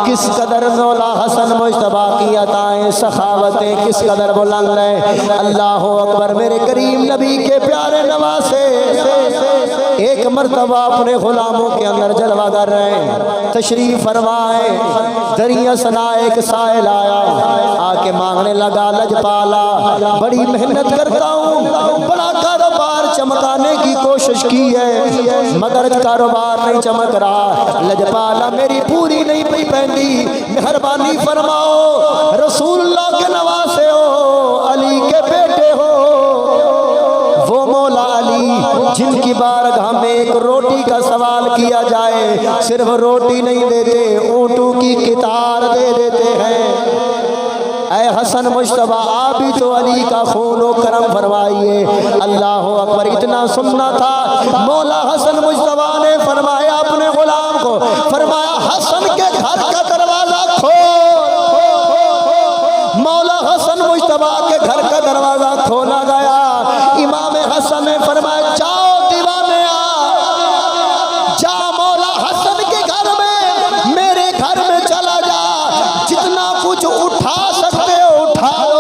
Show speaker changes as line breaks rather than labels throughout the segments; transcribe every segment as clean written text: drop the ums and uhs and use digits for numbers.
किस कदर मौला हसन मुश्तबा की अताएं सखावतें किस कदर बुलंद है। अल्लाह अकबर। मेरे करीम नबी के प्यारे नवासे एक मर्तबा अपने गुलामों के अंदर जलवा कर रहे हैं, तशरीफ फरमाए। दरिया सना एक साइल आया, आके मांगने लगा, लजपाला बड़ी मेहनत करता हूँ, बड़ा कारोबार चमकाने की कोशिश की है मगर कारोबार नहीं चमक रहा। लजपाला मेरी पूरी नहीं पई पैंदी, मेहरबानी फरमाओ। रसूलुल्लाह के नवासे हो, अली के बेटे हो, वो मौला अली जिनकी बारगाह में एक रोटी का सवाल किया जाए सिर्फ रोटी नहीं देते, ऊँटों की कितार दे देते हैं। ऐ हसन मुश्तबा आप भी तो अली का खून व करम फरमाइए। अल्लाह अकबर। इतना सुनना था, मौला हसन मुश्तबा ने फरमाया अपने गुलाम को, फरमाया हसन के घर का दरवाजा खोल। मौला हसन मुश्तबा के घर का दरवाजा खोला गया। इमाम हसन ने फरमाया जाओ दीवाने जा, मौला हसन के घर में, मेरे घर में चला जा, जितना कुछ उठा सकते हो उठा लो।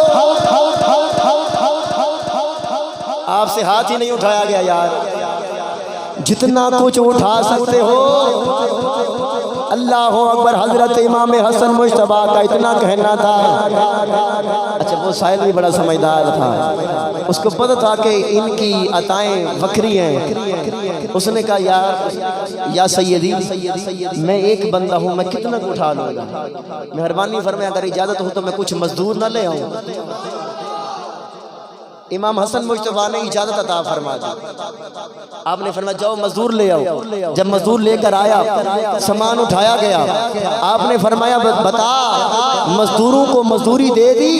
आपसे हाथ ही नहीं उठाया गया यार, जितना कुछ उठा सकते हो। अल्लाह अकबर। हजरत इमाम हसन मुश्तबा का इतना कहना था। अच्छा वो साहिल भी बड़ा समझदार था, उसको पता था कि इनकी अताएं वक्री हैं। उसने कहा या सैयदी मैं एक बंदा हूँ, मैं कितना उठा लूँगा, मेहरबानी फरमाया अगर इजाज़त हो तो मैं कुछ मजदूर ना ले आऊँ। इमाम हसन मुश्तबा ने इजाज़त अता फरमा दी। आपने फरमाया जाओ मजदूर ले आओ। जब मजदूर लेकर आया, सामान उठाया गया, आपने फरमाया बता मजदूरों को मजदूरी दे दी?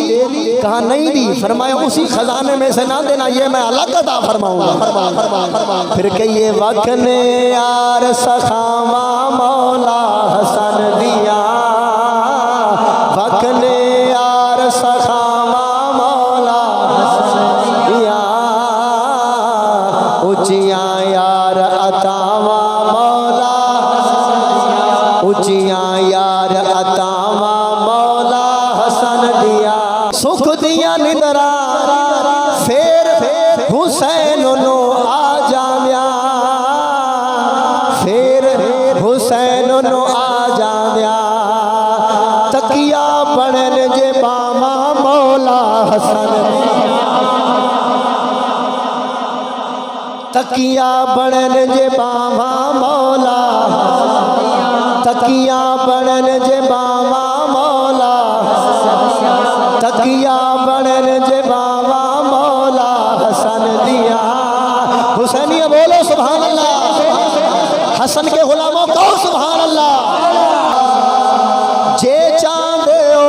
कहा नहीं दी। फरमाया उसी खजाने में से ना देना, ये मैं अलग अता फरमाऊंगा। फिर कहिए वखने यार सखावा मौला हसन दिया, वखने यार सखावा मौला उचियां यार अतावा मौला, उचियां यार अतावा मौला हसन दिया। सुख दिया निदरा फेर हुसैन नो आ जाव्या, फेर हुसैन नो आ जाव्या। तकिया बनन जे बामा मौला हसन, तकिया बनन जे बामा मौला, तकिया बनन जे बामा मौला, तकिया बनन जे बामा मौला हसन दिया। हुसैनिया बोलो सुभान अल्लाह। हसन के गुलामों को सुभान अल्लाह। जे चांदे हो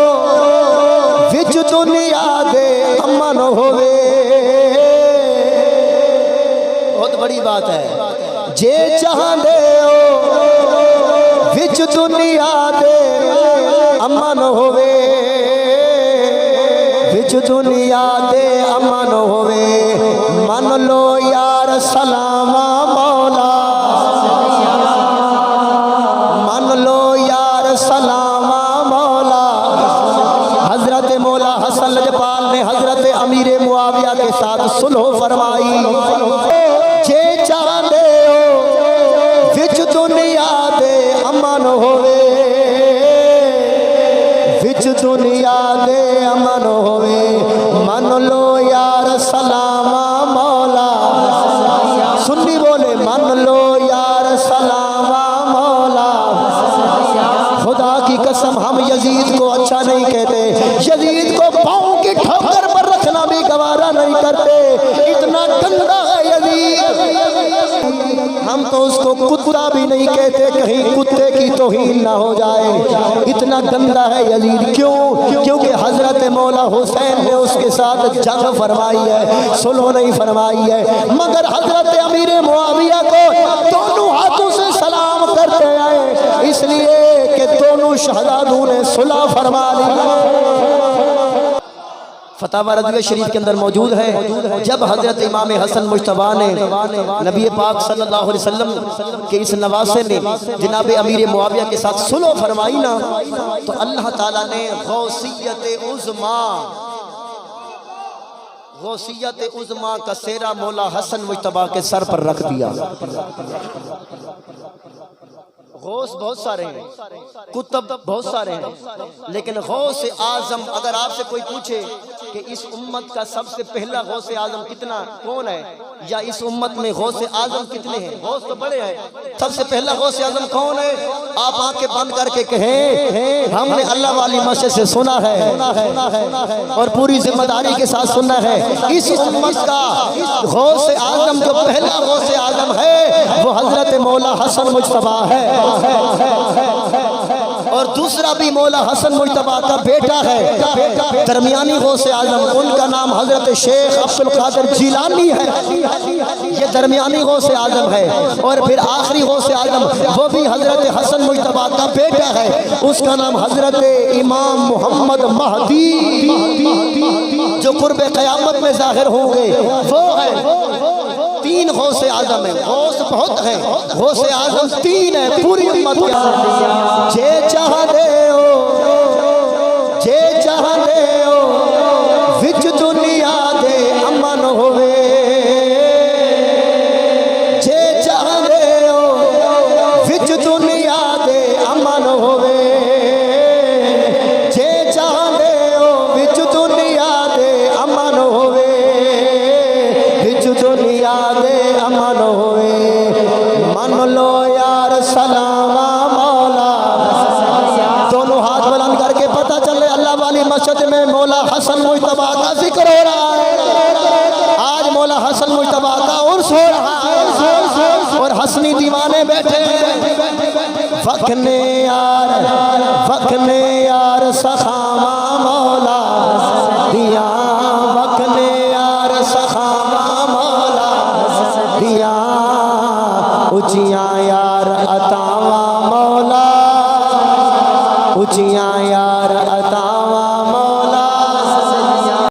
विच दुनिया दे अमन होवे, बड़ी बात है। जे चाहते हो विच दुनिया दे अमन होवे, विच दुनिया दे अमन होवे। मन लो यार सलामा मौला, मन लो यार सलामा मौला। हजरत मौला हसन लजपाल ने हजरत अमीर मुआविया के साथ सुलह फरमाई। जे चाहते हो विच दुनिया दे अमन होवे, विच दुनिया दे अमन होवे। मन लो यार सलामा मौला, सुन्नी बोले मन लो यार सलामा मौला। खुदा की कसम हम यजीद को अच्छा नहीं कहते, यजीद को पाँव की ठोकर पर रखना भी गवारा नहीं करते। इतना गंदा है यजीद, हम तो उसको कुत्ता भी नहीं कहते, कहीं कुत्ते की तौहीन ना हो जाए। इतना गंदा है यजीद। क्यों? क्योंकि हजरत मौला हुसैन ने उसके साथ जंग फरमाई है, सुलह नहीं फरमाई है। मगर हजरत अमीर मुआविया को दोनों हाथों से सलाम करते आए, इसलिए कि दोनों शहजादों ने सुलह फरमा ली। फतावा रज़विया शरीफ के अंदर मौजूद है। जब हजरत इमाम हसन मुज्तबा ने नबी पाक सल्लल्लाहु अलैहि वसल्लम के इस नवासे ने जनाब अमीर मुआविया के साथ सुलह फरमाई ना, तो अल्लाह ताला ने गौसियत उज़मा का सेरा मौला हसन मुज्तबा के सर पर रख दिया। गौस बहुत सारे हैं, कुतुब बहुत सारे हैं, लेकिन गौस आजम, अगर आपसे कोई पूछे कि इस उम्मत का सबसे पहला गौस आजम कितना कौन है, या इस उम्मत में गौस आजम कितने हैं, गौस तो बड़े हैं, सबसे पहला गौस आजम कौन है, आप आंखें बंद करके कहें हमने अल्लाह वाली मस्जिद से सुना है और पूरी जिम्मेदारी के साथ सुनना है। इस उम्मत का गौस आजम जो पहला गौस आजम है वो हजरत मौला हसन मुज्तबा है, और दूसरा भी मौला हसन मुज्तबा का बेटा है, दरमियानी गौस आजम, उनका नाम हजरत शेख अब्दुल कादिर जिलानी है, ये दरमियानी गौस आजम है। और फिर आखिरी गौस आजम वो भी हजरत हसन मुज्तबा का बेटा है, उसका नाम हजरत इमाम मोहम्मद महदी, जो कुर्ब क़यामत में ज़ाहिर होंगे वो है। तीन गौस आजम है, गौस बहुत है, गौस आजम तीन है पूरी उम्मत के। जे चाहते हो, जे चाहते हो विच दुनिया दे अमन होवे, जे चाहते हो विच दुनिया दे अमन होवे, जे चाहते हो विच दुनिया दे अमन होवे, विच दुनिया दे अमन होवे, मन लो यार सलामा मौला। दोनों हाथ बुलंद करके पता चले अल्लाह वाली मस्जिद में मौला हसन मुज्तबा का जिक्र हो रहा है। आज मौला हसन मुज्तबा का उर्स हो रहा है और हसनी दीवाने बैठे हैं। वखने यार सखामा मौला दिया, वखने यार सखामा मौला दिया, ऊंचियां यार अतावा मौला, ऊंचियां यार अता